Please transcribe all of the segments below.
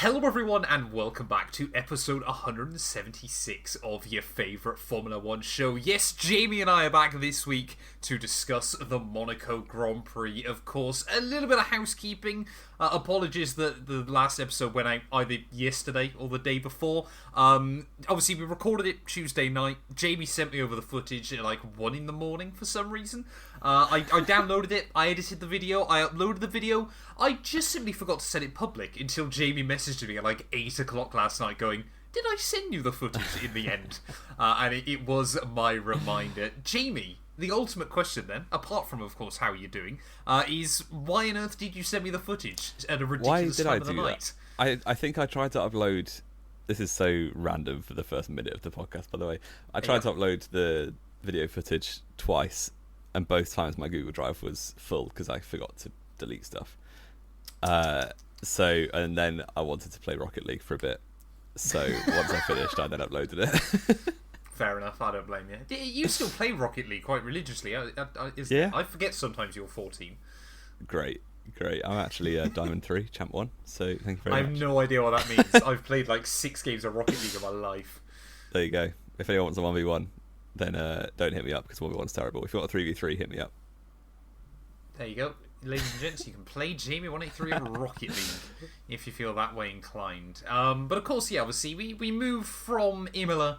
Hello everyone and welcome back to episode 176 of your favourite Formula 1 show. Yes, Jamie and I are back this week to discuss the Monaco Grand Prix. Of course, a little bit of housekeeping. Apologies that the last episode went out either yesterday or the day before. Obviously, we recorded it Tuesday night. Jamie sent me over the footage at like 1 in the morning for some reason. I downloaded it, I edited the video, I uploaded the video. I just simply forgot to set it public until Jamie messaged me at like 8 o'clock last night going, did I send you the footage in the end? And it was my reminder. Jamie, the ultimate question then, apart from, of course, how you're doing, is why on earth did you send me the footage at a ridiculous time of the night? I think I tried to upload... This is so random for the first minute of the podcast, by the way. I tried to upload the video footage twice, and both times my Google Drive was full because I forgot to delete stuff. And then I wanted to play Rocket League for a bit. So once I finished, I then uploaded it. Fair enough, I don't blame you. You still play Rocket League quite religiously. Yeah. I forget sometimes you're 14. Great. I'm actually Diamond 3, Champ 1, so thank you very much. I have no idea what that means. I've played like 6 games of Rocket League in my life. There you go. If anyone wants a 1v1, then don't hit me up because 1v1's terrible. If you want a 3v3, hit me up. There you go. Ladies and gents, you can play Jamie 183 Rocket League if you feel that way inclined. But of course, yeah, obviously, we move from Imola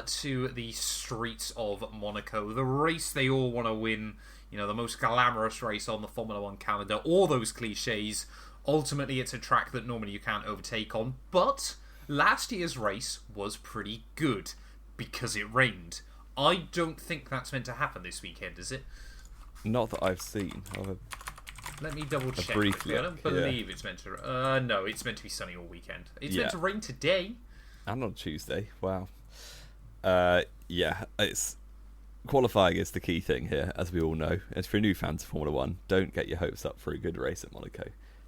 to the streets of Monaco. The race they all want to win, you know, the most glamorous race on the Formula 1 calendar. All those cliches. Ultimately, it's a track that normally you can't overtake on. But last year's race was pretty good because it rained. I don't think that's meant to happen this weekend, is it? Not that I've seen. Let me double check. I don't believe it's meant to. No, it's meant to be sunny all weekend. It's meant to rain today. And on Tuesday. Wow. It's qualifying is the key thing here, as we all know. As for new fans of Formula 1, don't get your hopes up for a good race at Monaco.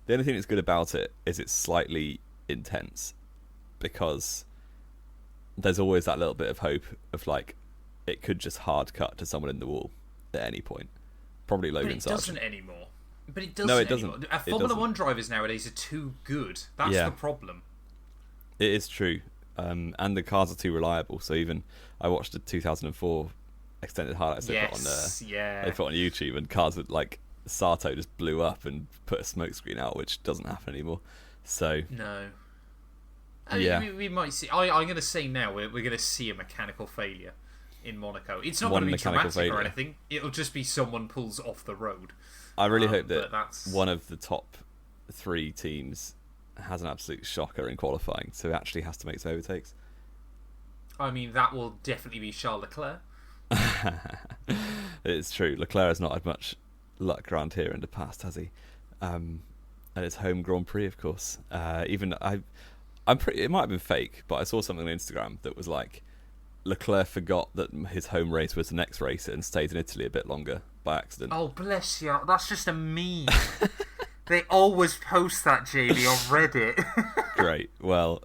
The only thing that's good about it is it's slightly intense, because there's always that little bit of hope of like it could just hard cut to someone in the wall at any point. Probably Logan Sargent. But it doesn't anymore. But it doesn't. No, it doesn't. Anymore. Formula 1 drivers nowadays are too good. That's the problem. It is true. And the cars are too reliable. So even I watched the 2004 extended highlights they put on YouTube, and cars with like Sato just blew up and put a smoke screen out, which doesn't happen anymore. So no. We might see. I'm going to say now we're going to see a mechanical failure in Monaco. It's not going to be dramatic or anything. It'll just be someone pulls off the road. I really hope that one of the top 3 teams has an absolute shocker in qualifying, so it actually has to make some overtakes. I mean, that will definitely be Charles Leclerc. It's true. Leclerc has not had much luck around here in the past, has he? And it's home Grand Prix, of course. It might have been fake, but I saw something on Instagram that was like, Leclerc forgot that his home race was the next race and stayed in Italy a bit longer by accident. Oh, bless you. That's just a meme. They always post that, Jamie, on Reddit. Great. Well,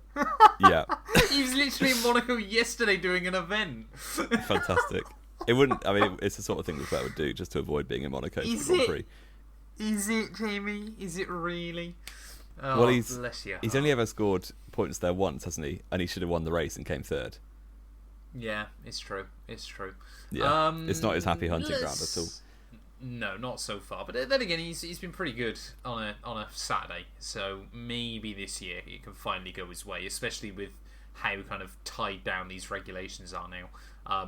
yeah. He was literally in Monaco yesterday doing an event. Fantastic. It wouldn't... I mean, it's the sort of thing Leclerc would do just to avoid being in Monaco for the Grand Prix. Is it, Jamie? Is it really? Oh, well, bless you. He's only ever scored points there once, hasn't he? And he should have won the race and came third. Yeah, it's true. Yeah, it's not his happy hunting ground at all. No, not so far. But then again, he's been pretty good on a Saturday. So maybe this year it can finally go his way, especially with how kind of tied down these regulations are now.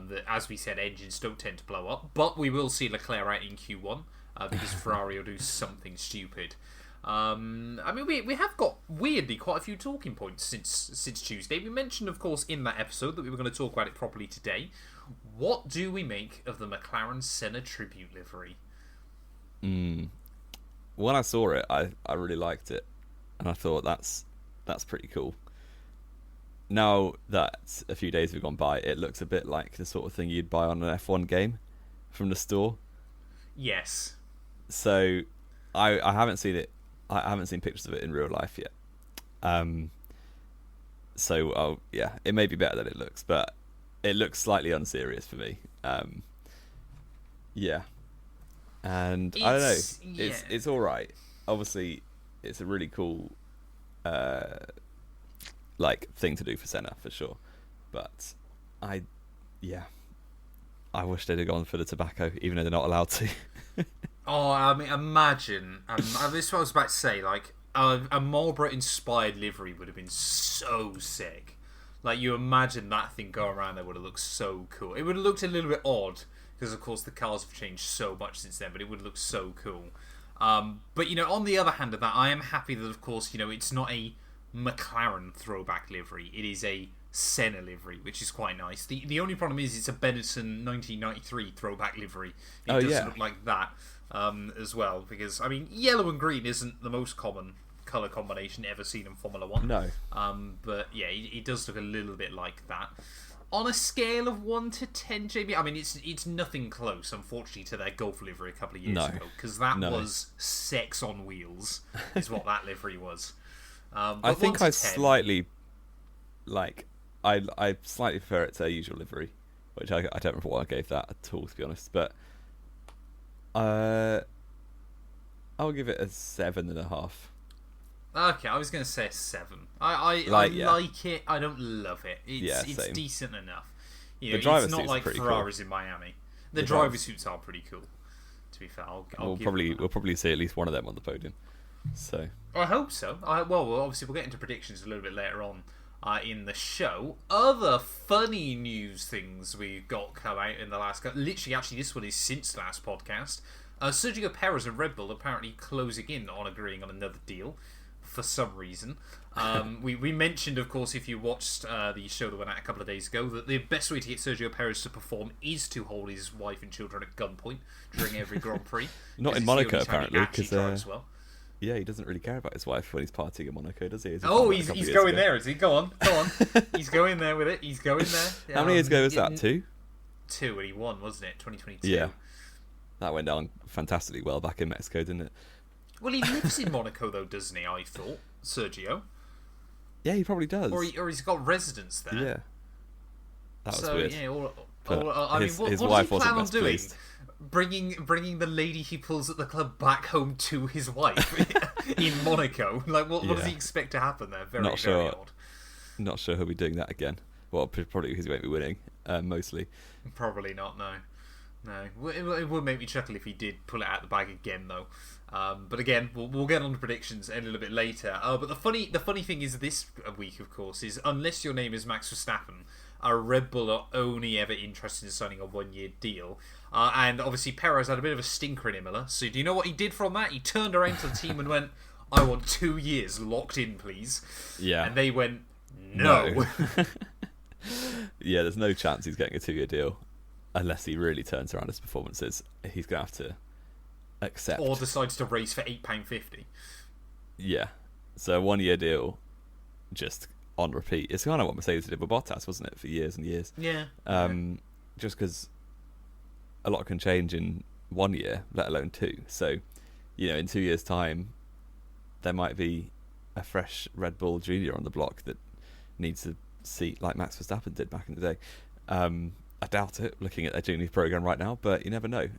That, as we said, engines don't tend to blow up. But we will see Leclerc out in Q1 because Ferrari will do something stupid. I mean, we have got, weirdly, quite a few talking points since Tuesday. We mentioned, of course, in that episode that we were going to talk about it properly today. What do we make of the McLaren Senna tribute livery? When I saw it, I really liked it, and I thought that's pretty cool. Now that a few days have gone by, it looks a bit like the sort of thing you'd buy on an F1 game from the store. Yes. So I haven't seen it. I haven't seen pictures of it in real life yet. It may be better than it looks, but it looks slightly unserious for me. And I don't know. It's all right. Obviously, it's a really cool thing to do for Senna for sure. But I wish they'd have gone for the tobacco, even though they're not allowed to. Oh, I mean, imagine. This is what I was about to say. Like, a Marlboro-inspired livery would have been so sick. Like, you imagine that thing going around there would have looked so cool. It would have looked a little bit odd, because, of course, the cars have changed so much since then, but it would look so cool. But, on the other hand of that, I am happy that, of course, it's not a McLaren throwback livery. It is a Senna livery, which is quite nice. The only problem is it's a Benetton 1993 throwback livery. It doesn't look like that as well, because, I mean, yellow and green isn't the most common colour combination ever seen in Formula 1. No. But, yeah, it does look a little bit like that. On a scale of 1 to 10, JB, I mean, it's nothing close, unfortunately, to their Golf livery a couple of years ago, because that was sex on wheels, is what that livery was. I think I slightly, I slightly prefer it to their usual livery, which I don't remember what I gave that at all, to be honest, but I'll give it a 7.5. Okay, I was going to say a 7. I like it. I don't love it. It's decent enough. It's not like Ferraris in Miami. The driver suits are pretty cool. To be fair, we'll probably see at least one of them on the podium. So I hope so. Well, obviously we'll get into predictions a little bit later on in the show. Other funny news things we've got come out in the last. Literally, actually, this one is since the last podcast. Sergio Perez and Red Bull apparently closing in on agreeing on another deal. For some reason, we mentioned, of course, if you watched the show that went out a couple of days ago, that the best way to get Sergio Perez to perform is to hold his wife and children at gunpoint during every Grand Prix. Not in Monaco, apparently, because well. Yeah, he doesn't really care about his wife when he's partying in Monaco, does he? He's going there, is he? Go on. He's going there with it. He's going there. How many years ago was that? 2? 2, and he won, wasn't it? 2022. Yeah, that went down fantastically well back in Mexico, didn't it? Well, he lives in Monaco, though, doesn't he, I thought, Sergio? Yeah, he probably does. Or he's got residence there. Yeah. That was weird. Yeah, what does wife he wasn't plan on best doing? pleased. Bringing the lady he pulls at the club back home to his wife in Monaco? Like, what does he expect to happen there? Very odd. Not sure he'll be doing that again. Well, probably because he won't be winning, mostly. Probably not, no. It would make me chuckle if he did pull it out the bag again, though. But again, we'll get on to predictions a little bit later. But the funny thing is this week, of course, is unless your name is Max Verstappen, Red Bull are only ever interested in signing a 1-year deal. And obviously Perez had a bit of a stinker in Imola. So do you know what he did from that? He turned around to the team and went, I want 2 years locked in, please. Yeah. And they went, no. Yeah, there's no chance he's getting a 2-year deal unless he really turns around his performances. He's going to have to accept. Or decides to race for £8.50. Yeah. So a 1-year deal just on repeat. It's kind of what Mercedes did with Bottas, wasn't it, for years and years? Yeah. Just because a lot can change in 1 year, let alone 2. So, in 2 years' time, there might be a fresh Red Bull Junior on the block that needs a seat like Max Verstappen did back in the day. I doubt it, looking at their junior program right now, but you never know.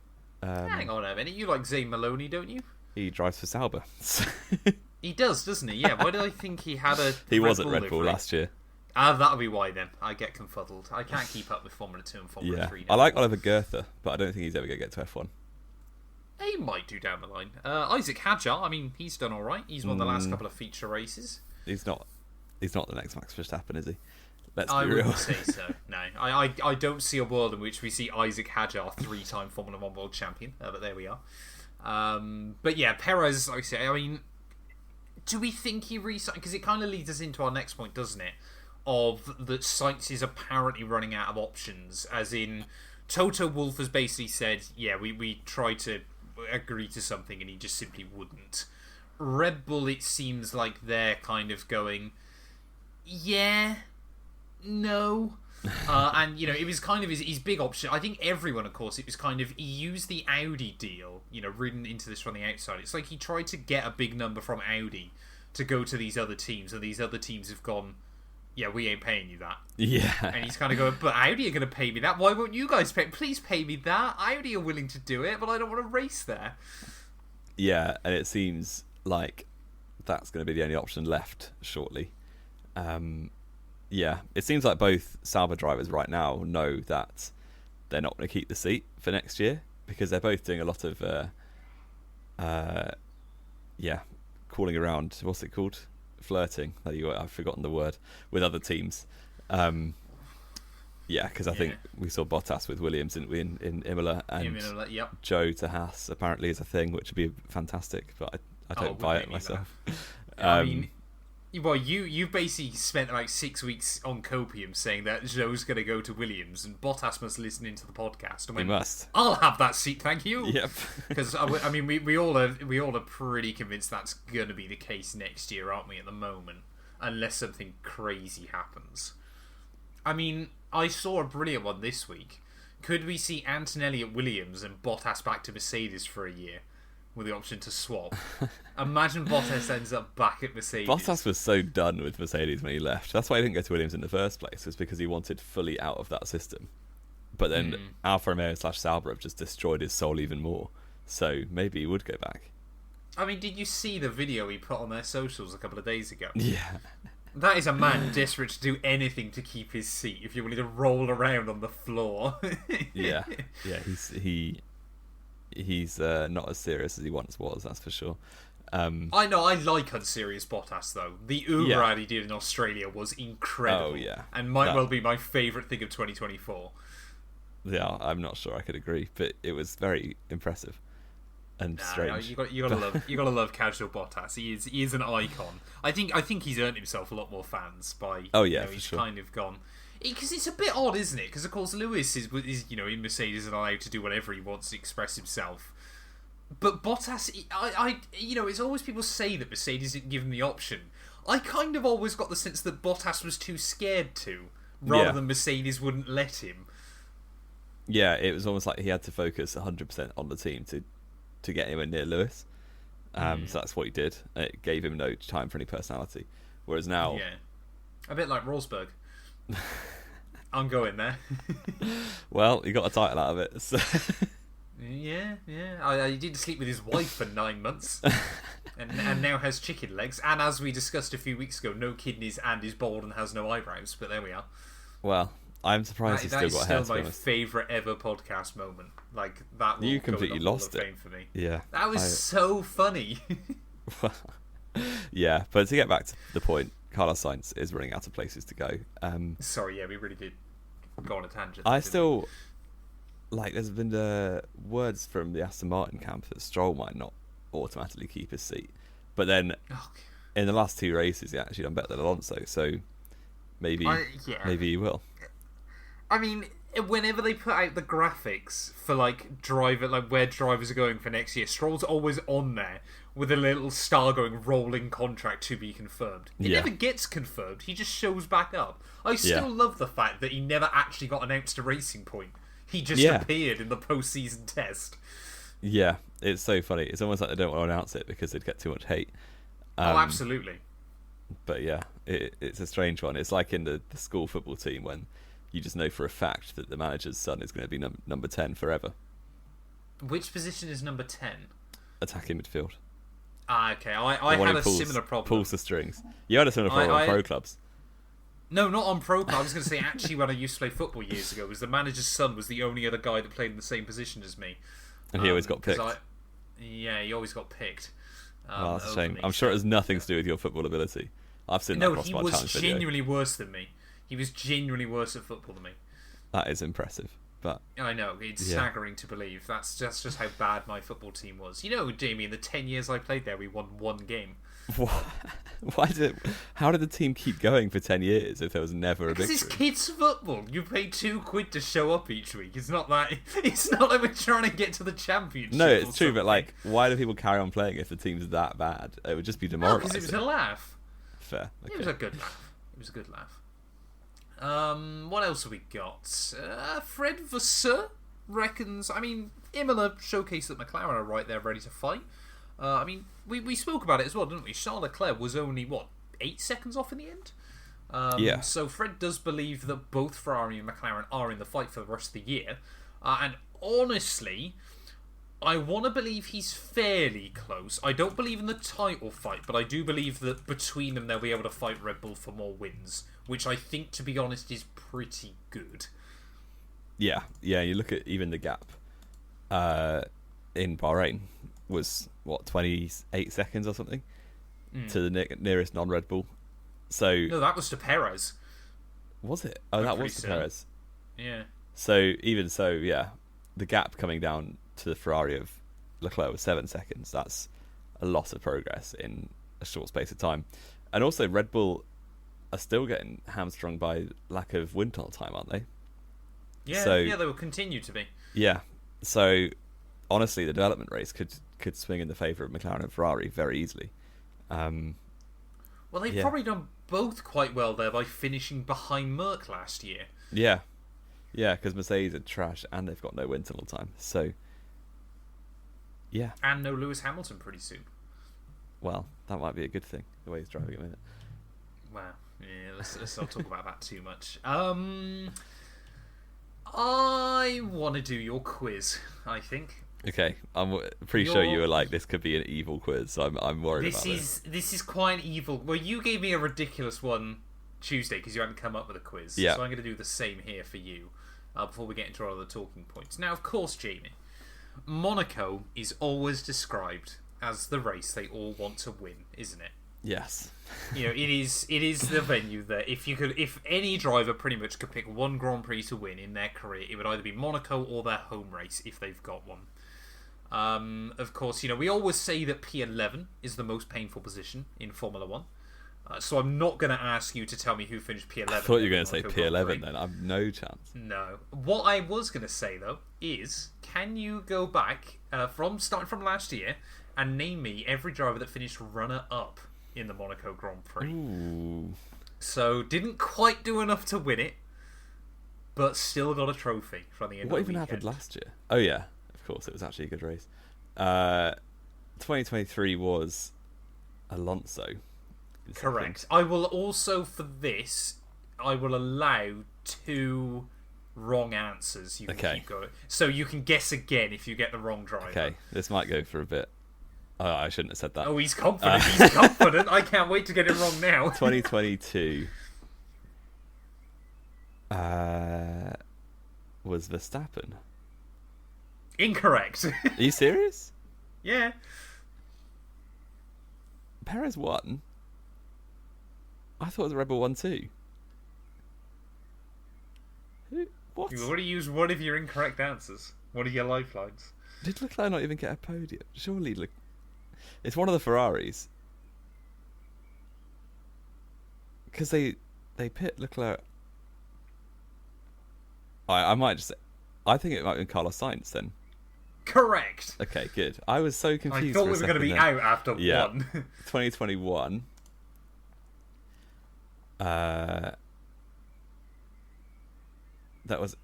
Hang on a minute, you like Zayn Maloney, don't you? He drives for Sauber. He does, doesn't he? Yeah, why did I think he had a He Red was at Bull Red Bull livery? last year. That'll be why then. I get confuddled. I can't keep up with Formula 2 and Formula 3 now. I like Oliver Goethe, but I don't think he's ever going to get to F1. He might do down the line. Isaac Hadjar, I mean, he's done alright. He's won the last couple of feature races. He's not the next Max Verstappen, is he? Let's I be real. wouldn't say so. No, I don't see a world in which we see Isaac Hadjar 3-time Formula 1 world champion. But there we are. But yeah, Perez, like I say, I mean, do we think he re-signed? Because it kind of leads us into our next point, doesn't it? Of that Sainz is apparently running out of options. As in, Toto Wolff has basically said, yeah, we tried to agree to something and he just simply wouldn't. Red Bull, it seems like they're kind of going, yeah, no. And, it was kind of his big option. I think everyone, of course, it was kind of, he used the Audi deal, ridden into this from the outside. It's like he tried to get a big number from Audi to go to these other teams, and these other teams have gone, yeah, we ain't paying you that. Yeah. And he's kind of going, but Audi are going to pay me that. Why won't you guys pay? Please pay me that. Audi are willing to do it, but I don't want to race there. Yeah, and it seems like that's going to be the only option left shortly. Yeah, it seems like both Sauber drivers right now know that they're not going to keep the seat for next year because they're both doing a lot of, calling around. What's it called? Flirting. I've forgotten the word with other teams. Because I think we saw Bottas with Williams, didn't we, in Imola, and yep. Joe to Haas apparently is a thing, which would be fantastic, but I don't buy it myself. I mean, well, you basically spent like 6 weeks on copium saying that Joe's going to go to Williams, and Bottas must listen into the podcast. And he must. I'll have that seat, thank you. Yep. Because I mean, we all are pretty convinced that's going to be the case next year, aren't we? At the moment, unless something crazy happens. I mean, I saw a brilliant one this week. Could we see Antonelli at Williams and Bottas back to Mercedes for a year with the option to swap? Imagine Bottas ends up back at Mercedes. Bottas was so done with Mercedes when he left. That's why he didn't go to Williams in the first place, was because he wanted fully out of that system. But then Alfa Romeo / Sauber have just destroyed his soul even more. So maybe he would go back. I mean, did you see the video he put on their socials a couple of days ago? Yeah. That is a man desperate to do anything to keep his seat. If you're willing to roll around on the floor. Yeah. He's not as serious as he once was. That's for sure. I know. I like unserious Bottas though. The Uber ad he did in Australia was incredible. Oh yeah, and might well be my favourite thing of 2024. Yeah, I'm not sure I could agree, but it was very impressive. And strange. No, you gotta love casual Bottas. He is an icon. I think he's earned himself a lot more fans by. He's sure. kind of gone because it's a bit odd, isn't it? Because of course Lewis is in Mercedes and allowed to do whatever he wants to express himself. But Bottas, it's always people say that Mercedes didn't give him the option. I kind of always got the sense that Bottas was too scared to, rather than Mercedes wouldn't let him. Yeah, it was almost like he had to focus 100% on the team to get anywhere near Lewis. So that's what he did. It gave him no time for any personality. Whereas now... Yeah. A bit like Rosberg. I'm going there. Well, he got a title out of it. So. Yeah. He did sleep with his wife for 9 months. and now has chicken legs. And as we discussed a few weeks ago, no kidneys and is bald and has no eyebrows. But there we are. Well... I'm surprised he's still got hair. That is still my favourite ever podcast moment. Like that. You completely lost it. For me. Yeah, that was so funny. Yeah, but to get back to the point, Carlos Sainz is running out of places to go. Sorry, we really did go on a tangent. There's been words from the Aston Martin camp that Stroll might not automatically keep his seat, but then in the last 2 races he actually done better than Alonso, so maybe he will. I mean, whenever they put out the graphics for where drivers are going for next year, Stroll's always on there with a little star going rolling contract to be confirmed. It never gets confirmed. He just shows back up. I still love the fact that he never actually got announced to Racing Point. He just appeared in the post-season test. Yeah, it's so funny. It's almost like they don't want to announce it because they'd get too much hate. Absolutely. But yeah, it's a strange one. It's like in the school football team when you just know for a fact that the manager's son is going to be number 10 forever. Which position is number 10? Attacking midfield. Okay. I had a similar problem. Pulls the strings. You had a similar problem on pro clubs. No, not on pro clubs. I was going to say, actually, when I used to play football years ago, was the manager's son was the only other guy that played in the same position as me. And he always got picked. He always got picked. That's a shame. I'm sure it has nothing to do with your football ability. I've seen that across my challenge video. No, he was genuinely worse than me. He was genuinely worse at football than me. That is impressive. But I know, it's staggering to believe. That's just how bad my football team was. You know, Jamie, in the 10 years I played there, we won 1 game. How did the team keep going for 10 years if there was never a victory? Because it's kids' football. You pay £2 to show up each week. It's not like we're trying to get to the championship. No, it's true, but why do people carry on playing if the team's that bad? It would just be demoralising. Because it was a laugh. Fair. Okay. It was a good laugh. What else have we got? Fred Vasseur reckons... I mean, Imola showcased that McLaren are right there ready to fight. I mean, we spoke about it as well, didn't we? Charles Leclerc was only, 8 seconds off in the end? So Fred does believe that both Ferrari and McLaren are in the fight for the rest of the year. And honestly, I want to believe he's fairly close. I don't believe in the title fight, but I do believe that between them they'll be able to fight Red Bull for more wins, which I think, to be honest, is pretty good. Yeah. You look at even the gap in Bahrain was, 28 seconds or something to the nearest non-Red Bull. So no, that was to Perez. Was it? Oh, that was to Perez. Yeah. So even so, yeah, the gap coming down to the Ferrari of Leclerc was 7 seconds. That's a lot of progress in a short space of time. And also, Red Bull are still getting hamstrung by lack of wind tunnel time, aren't they? Yeah, they will continue to be. Yeah. So honestly, the development race could swing in the favour of McLaren and Ferrari very easily. Well, they've probably done both quite well there by finishing behind Merc last year. Yeah, because Mercedes are trash and they've got no wind tunnel time. So, yeah. And no Lewis Hamilton pretty soon. Well, that might be a good thing, the way he's driving at the minute. Wow. Yeah, let's not talk about that too much. I want to do your quiz, I think. Okay, I'm pretty sure you were like, this could be an evil quiz, so I'm worried about this. This is quite evil. Well, you gave me a ridiculous one Tuesday because you hadn't come up with a quiz. Yeah. So I'm going to do the same here for you before we get into our other talking points. Now, of course, Jamie, Monaco is always described as the race they all want to win, isn't it? Yes. You know, it is the venue that if any driver pretty much could pick one Grand Prix to win in their career, it would either be Monaco or their home race if they've got one. Of course, you know, we always say that P11 is the most painful position in Formula 1. So I'm not going to ask you to tell me who finished P11. I thought you were going to say P11 then. I've no chance. No. What I was going to say, though, is can you go back starting from last year and name me every driver that finished runner-up in the Monaco Grand Prix? Ooh. So didn't quite do enough to win it, but still got a trophy from the end of the weekend. What even happened last year? Oh, yeah. Of course, it was actually a good race. 2023 was Alonso. Correct. I will also, for this, I will allow 2 wrong answers. You can keep going. So you can guess again if you get the wrong driver. Okay, this might go for a bit. Oh, I shouldn't have said that. Oh, he's confident. He's confident. I can't wait to get it wrong now. 2022 was Verstappen. Incorrect. Are you serious? Yeah. Perez won? I thought it was Red Bull 1 too. What? You've already used one of your incorrect answers. One of your lifelines. Did Leclerc not even get a podium? Surely it's one of the Ferraris. Because they pit Leclerc. I might just say, I think it might have been Carlos Sainz then. Correct. Okay, good. I was so confused. I thought we were going to be out after one. 2021. That was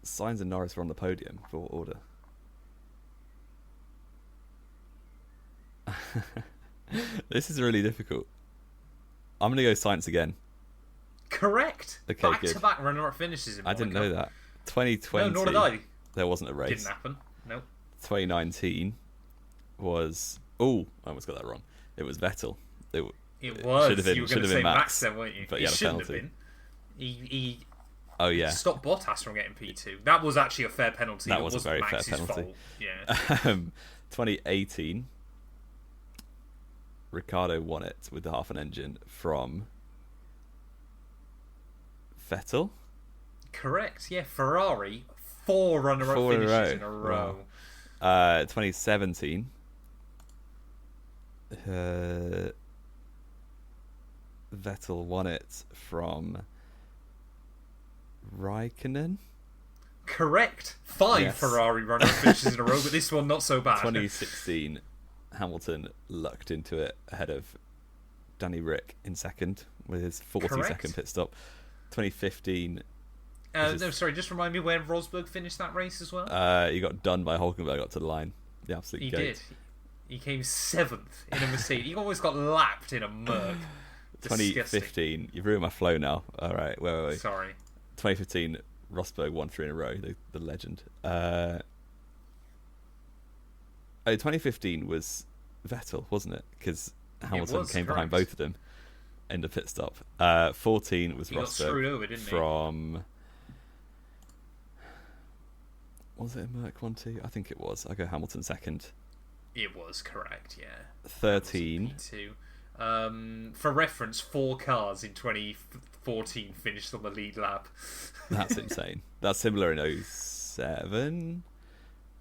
Sainz and Norris were on the podium. For what order? This is really difficult. I'm going to go Sainz again. Correct. Okay, back-to-back runner-up finishes in Monaco. I didn't know that. 2020. No, nor did I. There wasn't a race. Didn't happen. No. 2019 was... Oh, I almost got that wrong. It was Vettel. It was. Should have been, you were going to say Max then, weren't you? But he had a shouldn't penalty. have been. He Oh, yeah. stopped Bottas from getting P2. That was actually a fair penalty. That was a very Max's fair penalty. Fault. Yeah. 2018, Ricciardo won it with the half an engine from Vettel. Correct. Yeah, Ferrari. 4 runner-up finishes in a row. Wow. 2017. Vettel won it from Raikkonen. Correct. 5 Yes. Ferrari runner-up finishes in a row, but this one not so bad. 2016, Hamilton lucked into it ahead of Danny Rick in second with his 40-second pit stop. 2015. No, sorry, just remind me where Rosberg finished that race as well. He got done by Hulkenberg up to the line. The absolute He goat. did. He came 7th in a Mercedes. He almost got lapped in a Merc. 2015. You've ruined my flow now. All right, wait. Sorry. 2015, Rosberg won 3 in a row. The legend. Oh, 2015 was Vettel, wasn't it? Because Hamilton came behind correct. both of them in the pit stop. 14 was He got screwed Rosberg over, didn't he? from... Was it a Merc 1-2? I think it was. I go Hamilton second. It was correct, yeah. 13. P2. For reference, 4 cars in 2014 finished on the lead lap. That's insane. That's similar in 07,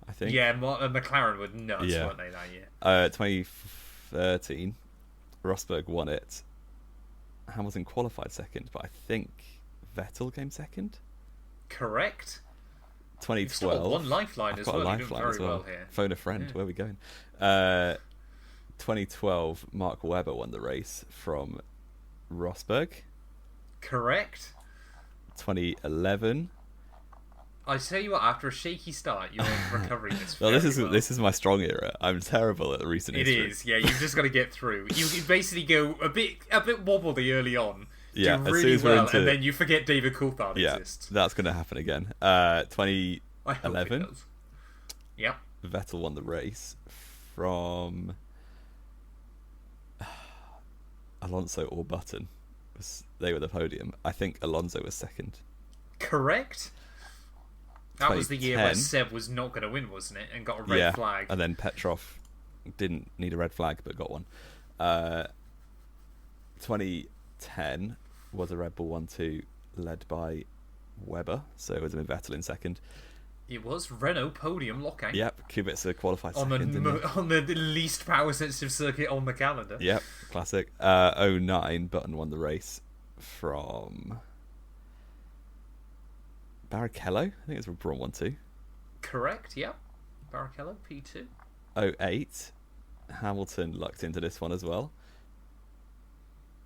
I think. Yeah, McLaren were nuts, weren't they, that year? 2013, Rosberg won it. Hamilton qualified second, but I think Vettel came second. Correct. 2012. You've still got one lifeline I've as got well. a You're lifeline doing as very well. here. Phone a friend. Yeah. Where are we going? 2012, Mark Webber won the race from Rosberg. Correct. 2011. I tell you what, after a shaky start, you're recovering this. Well, well. this is my strong era. I'm terrible at recent history. It is, yeah. You've just got to get through. You basically go a bit wobbly early on, Yeah, do as really soon as we're well, into- and then you forget David Coulthard Yeah, exists. that's going to happen again. I hope 2011, it does. Yep. Vettel won the race from Alonso or Button. They were the podium. I think Alonso was second. Correct. That was the year where 2010. Seb was not going to win, wasn't it? And got a red flag. And then Petrov didn't need a red flag but got one. 2010 was a Red Bull 1-2 led by Webber, so it would have been Vettel in second. It was Renault podium locking. Yep, Kubica qualified On second. didn't he? on the least power sensitive circuit on the calendar. Yep, classic. 09, Button won the race from Barrichello. I think it was Braun 1-2. Correct, yep. Barrichello, P2. 08, Hamilton lucked into this one as well.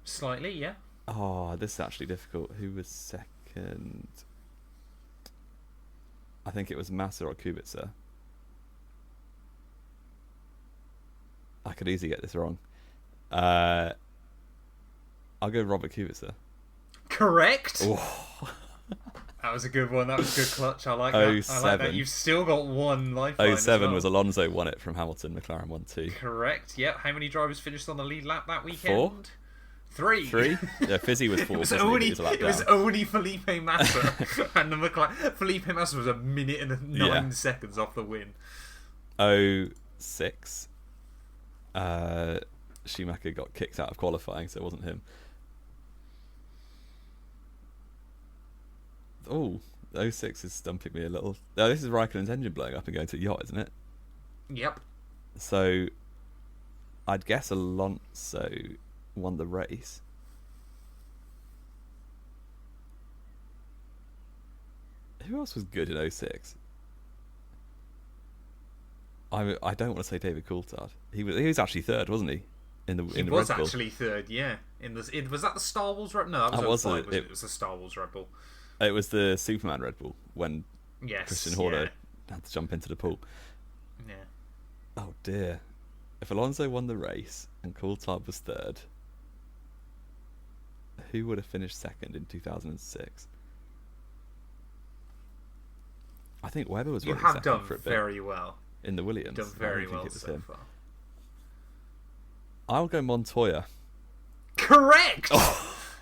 Slightly, yeah. Oh, this is actually difficult. Who was second? I think it was Massa or Kubica. I could easily get this wrong. I'll go Robert Kubica. Correct. Oh. That was a good one. That was a good clutch. I like that. I like that. 07. You've still got one lifeline. 07 as well. was Alonso won it from Hamilton, McLaren 1-2. Correct. Yep. How many drivers finished on the lead lap that weekend? 4? 3. 3? Yeah, Fizzy was 4. It was wasn't he? only He was a lap it was down. only Felipe Massa and the McLaren. Felipe Massa was a minute and 9 seconds off the win. 06. Schumacher got kicked out of qualifying, so it wasn't him. Oh, 06 is stumping me a little. Oh, this is Raikkonen's engine blowing up and going to the yacht, isn't it? Yep. So, I'd guess Alonso won the race. Who else was good in 06? I don't want to say David Coulthard. He was actually third, wasn't he? In the He Red was Bull. actually third, yeah. Was that the Star Wars Red? No, that That was wasn't 05, it. it was the Star Wars Red Bull. It was the Superman Red Bull when Yes. Christian Horner had to jump into the pool. Yeah. Oh dear. If Alonso won the race and Coulthard was third, who would have finished second in 2006? I think Webber was You running have second done for a bit very well. in the Williams. Done I very don't think well it was so him. far. I'll go Montoya. Correct!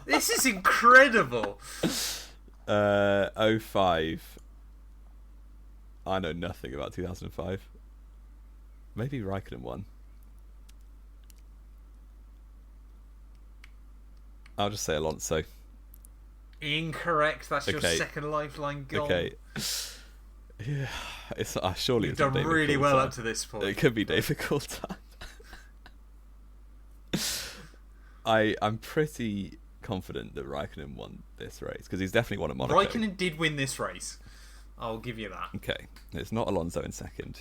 This is incredible! 05. I know nothing about 2005. Maybe Raikkonen won. I'll just say Alonso. Incorrect. That's your Okay. second lifeline gone. Okay. Yeah, it's surely You've it's not done David really well Coulthard. up to this point. It could be David Coulthard. I'm pretty confident that Raikkonen won this race because he's definitely won at Monaco. Raikkonen did win this race. I'll give you that. Okay, it's not Alonso in second,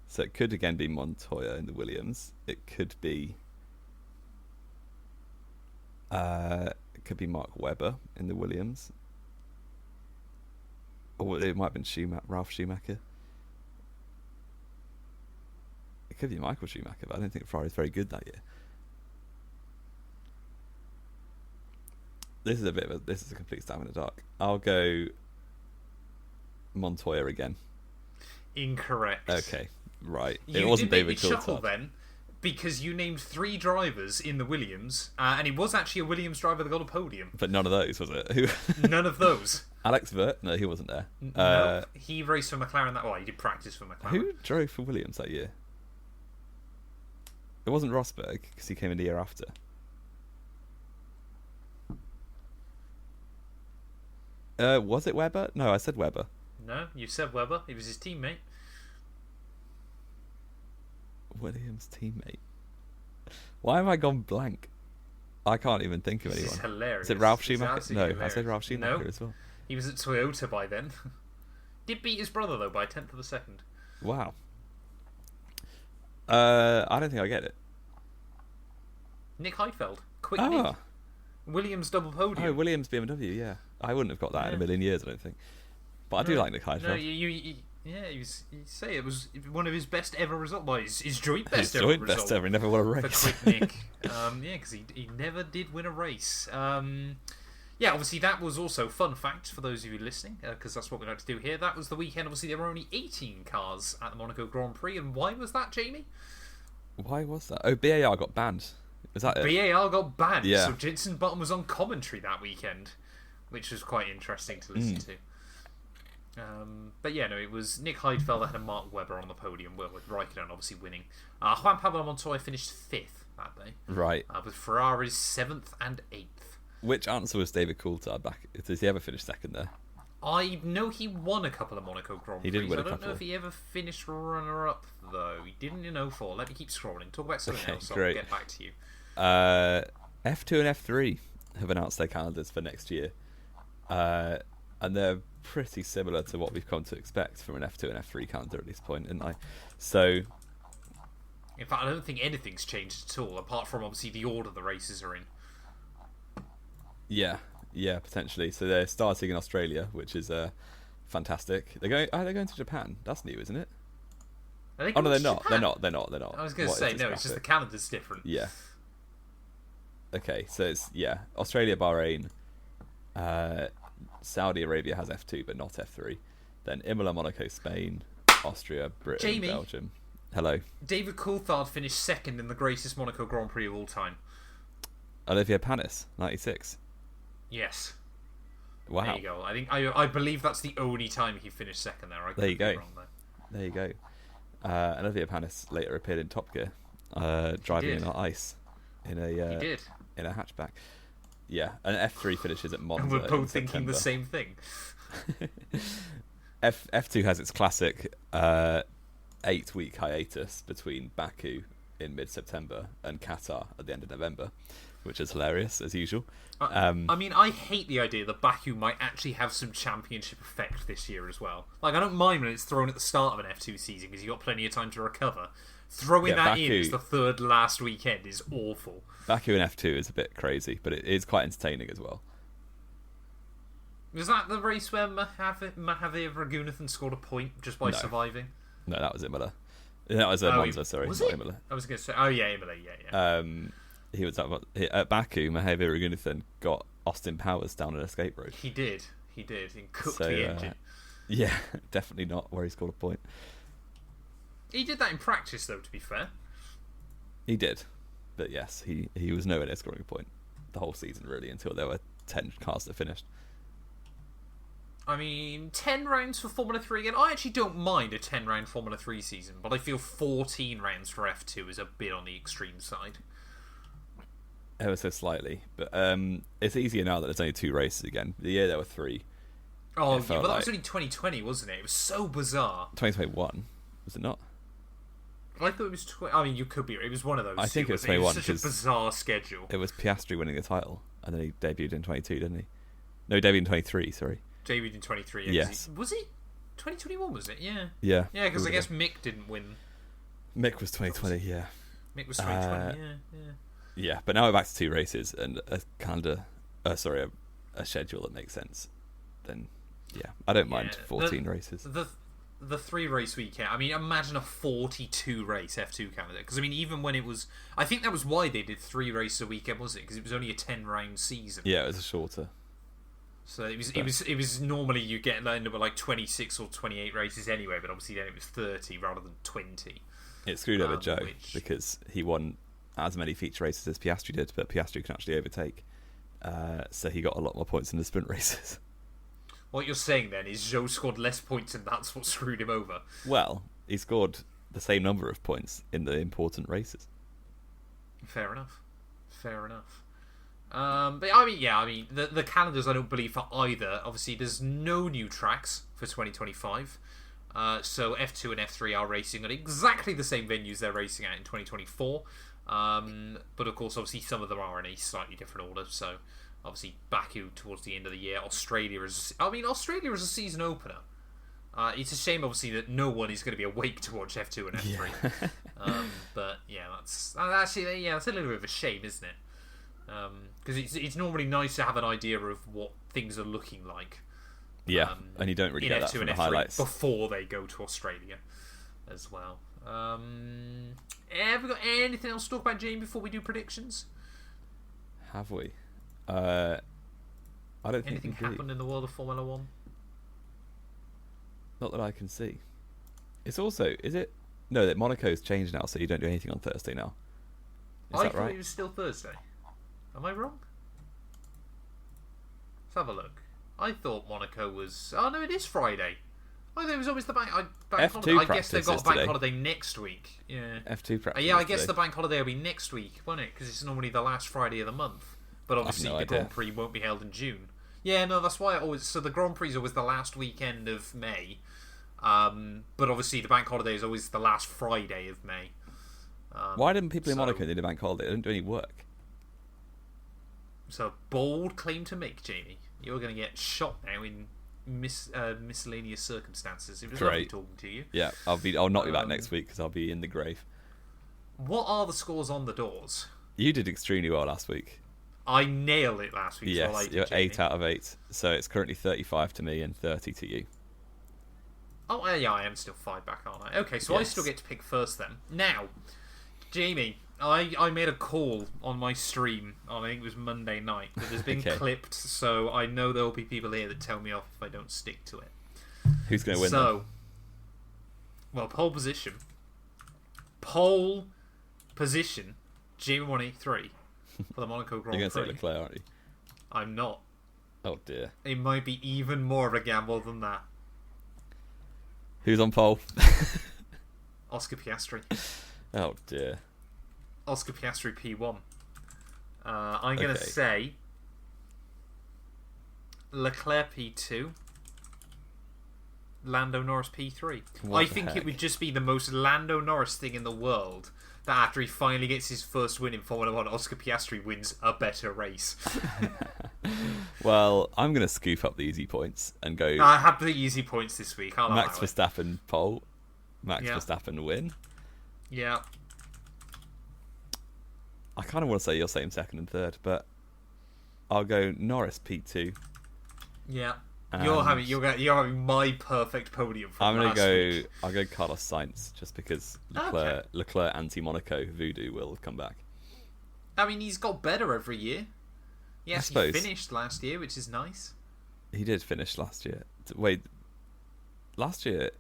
so it could again be Montoya in the Williams. It could be Mark Webber in the Williams, or it might have been Ralph Schumacher. It could be Michael Schumacher, but I don't think Ferrari's very good that year. This is a complete stab in the dark. I'll go Montoya again. Incorrect. Okay. Right. You It wasn't did make David me chuckle Coulthard. then, because you named 3 drivers in the Williams, and it was actually a Williams driver that got a podium. But none of those, was it? Who? None of those. Alex Vert? No, he wasn't there. No, he raced for McLaren that. Well, he did practice for McLaren. Who drove for Williams that year? It wasn't Rosberg, because he came in the year after. Was it Webber? No, I said Webber. No, you said Webber. He was his teammate. Williams' teammate. Why have I gone blank? I can't even think of This anyone. is hilarious. Is it Ralph It's Schumacher? absolutely No, hilarious. I said Ralph Schumacher No. as well. He was at Toyota by then. Did beat his brother though by a tenth of a second. Wow. I don't think I get it. Nick Heidfeld, quick Nick. Williams double podium. Oh, Williams BMW. Yeah, I wouldn't have got that in a million years. I don't think. But I do like Nick Heidfeld. No, you you say it was one of his best ever results. Well, his joint best His ever joint result. best ever. He never won a For race. quick Nick. Yeah, because he never did win a race. Yeah, obviously that was also fun fact for those of you listening, because that's what we like to do here. That was the weekend. Obviously, there were only 18 cars at the Monaco Grand Prix, and why was that, Jamie? Why was that? Oh, BAR got banned. Was that it? BAR got banned, Yeah. so Jenson Button was on commentary that weekend, which was quite interesting to listen to. But yeah, no, it was Nick Heidfeld that had Mark Webber on the podium, well, with Raikkonen obviously winning. Juan Pablo Montoya finished 5th that day, Right. with Ferrari's 7th and 8th. Which answer was David Coulthard back? Does he ever finish second there? I know he won a couple of Monaco Grand Prix. He did win a I don't know couple. if he ever finished runner-up, though. He didn't in 04. Let me keep scrolling. Talk about something Okay, else, I'll great. get back to you. F2 and F3 have announced their calendars for next year. And they're pretty similar to what we've come to expect from an F2 and F3 calendar at this point, aren't they? So, In fact, I don't think anything's changed at all, apart from obviously the order the races are in. yeah, potentially. So they're starting in Australia, which is fantastic. They're going to Japan. That's new, isn't it? Are they Oh no, they're going to not. Japan? They're not. I was going to What say, is this no, it's just the graphic? calendar's different. Yeah. Okay, so it's Australia, Bahrain, Saudi Arabia has F2 but not F3. Then Imola, Monaco, Spain, Austria, Britain, Jamie? Belgium. Hello. David Coulthard finished 2nd in the greatest Monaco Grand Prix of all time. Olivia Panis, 96. Yes. Wow. There you go. I believe that's the only time he finished 2nd there. I There you could be go. wrong there. There you go. Olivia Panis later appeared in Top Gear, driving did. in on ice in He a did. in a hatchback. Yeah, and F3 finishes at Monza. And we're in both thinking the September. same thing. F2 has its classic 8-week hiatus between Baku in mid-September and Qatar at the end of November, which is hilarious as usual. I mean, I hate the idea that Baku might actually have some championship effect this year as well. Like, I don't mind when it's thrown at the start of an F2 season because you've got plenty of time to recover. Throwing Yeah, that in Baku- as the third last weekend is awful. Baku in F2 is a bit crazy, but it is quite entertaining as well. Was that the race where Mahavir Raghunathan scored a point just by No. surviving? No, that was Imola. That was Monza, sorry, was not it? Imola. I was going to say, oh yeah, Imola, yeah. He was at Baku. Mahavir Raghunathan got Austin Powers down an escape rope. He did, and cooked So, the engine. Yeah, definitely not where he scored a point. He did that in practice, though, to be fair. He did, but yes, he was nowhere near scoring a point the whole season really until there were 10 cars that finished. I mean, 10 rounds for Formula 3 again. I actually don't mind a 10-round Formula 3 season, but I feel 14 rounds for F2 is a bit on the extreme side. Ever so slightly, but it's easier now that there's only 2 races again. The year there were 3. Oh, It yeah, felt but that was like- only 2020, wasn't it? It was so bizarre. 2021, was it not? I thought it was... I mean, you could be... It was one of those. I think it was wasn't 21, It was such a 'cause bizarre schedule. It was Piastri winning the title, and then he debuted in 22, didn't he? No, he debuted in 23, sorry. Debuted in 23. Yes. Was it 2021, was it? Yeah. Yeah. Yeah, because I It guess Mick didn't win. Mick was 2020, yeah. Mick was 2020, yeah. Yeah, but now we're back to 2 races and a calendar, a schedule that makes sense. Then, yeah, I don't mind 14 races. The 3 race weekend. I mean, imagine a 42 race F2 calendar. Because I mean, even when it was, I think that was why they did 3 races a weekend, was it? Because it was only a 10 round season. Yeah, it was a shorter. So it was normally you get end up with like 26 or 28 races anyway, but obviously then it was 30 rather than 20. It screwed over Joe because he won as many feature races as Piastri did, but Piastri can actually overtake. So he got a lot more points in the sprint races. What you're saying then is Joe scored less points and that's what screwed him over. Well, he scored the same number of points in the important races. Fair enough. But I mean, the calendars I don't believe for either. Obviously, there's no new tracks for 2025. So F2 and F3 are racing at exactly the same venues they're racing at in 2024. But of course, obviously, some of them are in a slightly different order. So obviously, Baku towards the end of the year. Australia is a season opener. It's a shame, obviously, that no one is going to be awake to watch F2 and F3. Yeah. But yeah, that's a little bit of a shame, isn't it? Because it's normally nice to have an idea of what things are looking like. Yeah, and you don't really get that from the highlights before they go to Australia as well. Have we got anything else to talk about, Jamie, before we do predictions? Have we? I don't think anything happened in the world of Formula 1? Not that I can see. It's also, is it? No, that Monaco's changed now, so you don't do anything on Thursday now. Is that right? I thought it was still Thursday. Am I wrong? Let's have a look. I thought Monaco was... Oh, no, it is Friday. I thought it was always the bank holiday. I guess they've got a bank holiday next week. Yeah. F2 practice. Yeah, I guess the bank holiday will be next week, won't it? Because it's normally the last Friday of the month. But obviously the Grand Prix won't be held in June. Yeah, no, that's why so the Grand Prix is always the last weekend of May. But obviously the bank holiday is always the last Friday of May. Why didn't people in Monaco do the bank holiday? They didn't do any work. It's a bold claim to make, Jamie. You're going to get shot now in miscellaneous circumstances. It was lovely talking to you. Yeah, I'll not be back next week because I'll be in the grave. What are the scores on the doors? You did extremely well last week. I nailed it last week. Yes, you're 8 out of 8. So it's currently 35 to me and 30 to you. Oh, yeah, I am still 5 back, aren't I? Okay, so yes. I still get to pick first then. Now, Jamie, I made a call on my stream on, I think it was Monday night, that has been clipped, so I know there will be people here that tell me off if I don't stick to it. Who's going to win then? Well, pole position, Jamie 183 for the Monaco Grand Prix. You're going to say Leclerc, aren't you? I'm not. Oh dear. It might be even more of a gamble than that. Who's on pole? Oscar Piastri. Oh dear. Oscar Piastri P1. I'm going to say Leclerc P2. Lando Norris P3. I think it would just be the most Lando Norris thing in the world that after he finally gets his first win in Formula 1, Oscar Piastri wins a better race. Well, I'm going to scoop up the easy points and go... I have the easy points this week. Max Verstappen pole. Max Verstappen win. Yeah. I kind of want to say you're saying second and third, but I'll go Norris P2. Yeah. You're having my perfect podium from last week. I'll go Carlos Sainz just because Leclerc anti-Monaco voodoo will come back. I mean, he's got better every year. Yes, he finished last year, which is nice. He did finish last year. Wait, last year,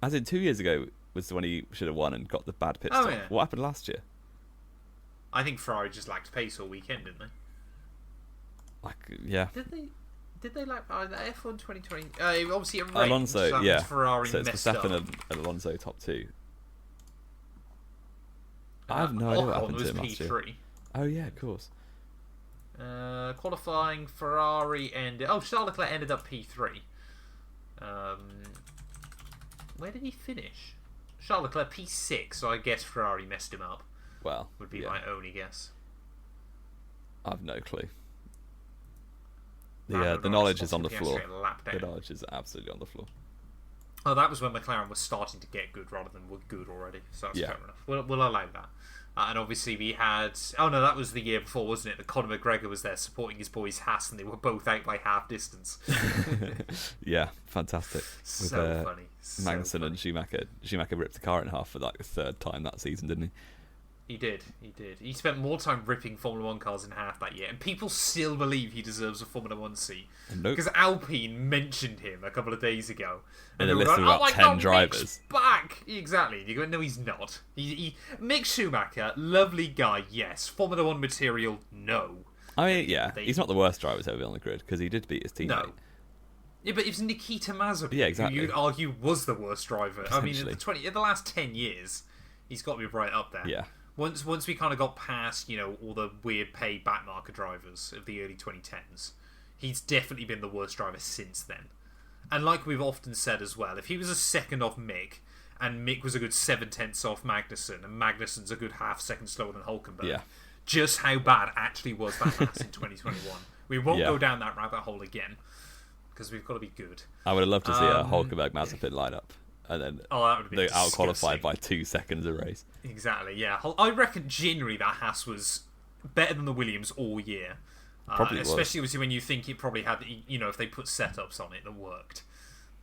as in 2 years ago, was the one he should have won and got the bad pit stop. Yeah. What happened last year? I think Ferrari just lacked pace all weekend, didn't they? Yeah. Did they lack F1 2020? Obviously, it rained, Alonso, so yeah. Ferrari so it's Verstappen and Alonso top 2. I have no idea what happened to him last year. Oh yeah, of course. Qualifying, Ferrari ended... Oh, Charles Leclerc ended up P3. Where did he finish? Charles Leclerc P6, so I guess Ferrari messed him up. Well, would be my only guess. I've no clue. The knowledge is on the floor. The knowledge is absolutely on the floor. Oh, that was when McLaren was starting to get good rather than were good already. So that's fair enough. We'll allow that. And obviously we had... Oh no, that was the year before, wasn't it? That Conor McGregor was there supporting his boys Haas and they were both out by half distance. Yeah, fantastic. So funny. Magnussen and Schumacher. Schumacher ripped the car in half for like the third time that season, didn't he? He did. He spent more time ripping Formula 1 cars in half that year, and people still believe he deserves a Formula 1 seat. Nope. Because Alpine mentioned him a couple of days ago. In a list of about 10 drivers. Mick's back! Exactly. You go, no, he's not. Mick Schumacher, lovely guy, yes. Formula 1 material, no. I mean, yeah, he's not the worst driver to ever be on the grid, because he did beat his teammate. No. Yeah, but it was Nikita Mazepin, yeah, exactly. who you'd argue was the worst driver. I mean, in the last 10 years, he's got to be right up there. Yeah. Once we kind of got past, all the weird pay backmarker drivers of the early 2010s, he's definitely been the worst driver since then. And like we've often said as well, if he was a second off Mick, and Mick was a good 7/10 off Magnussen, and Magnussen's a good half second slower than Hülkenberg, just how bad actually was that Haas in 2021? We won't go down that rabbit hole again, because we've got to be good. I would have loved to see a Hülkenberg Mazepin lineup. And then they out-qualified by 2 seconds a race. Exactly, yeah. I reckon genuinely that Haas was better than the Williams all year. Probably was. Especially obviously when you think it probably had, if they put setups on it that worked.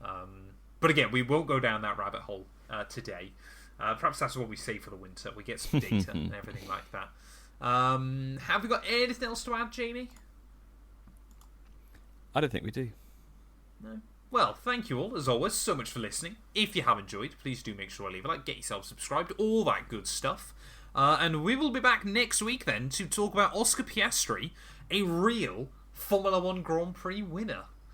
But again, we won't go down that rabbit hole today. Perhaps that's what we say for the winter. We get some data and everything like that. Have we got anything else to add, Jamie? I don't think we do. No. Well, thank you all, as always, so much for listening. If you have enjoyed, please do make sure to leave a like, get yourself subscribed, all that good stuff. And we will be back next week then to talk about Oscar Piastri, a real Formula 1 Grand Prix winner.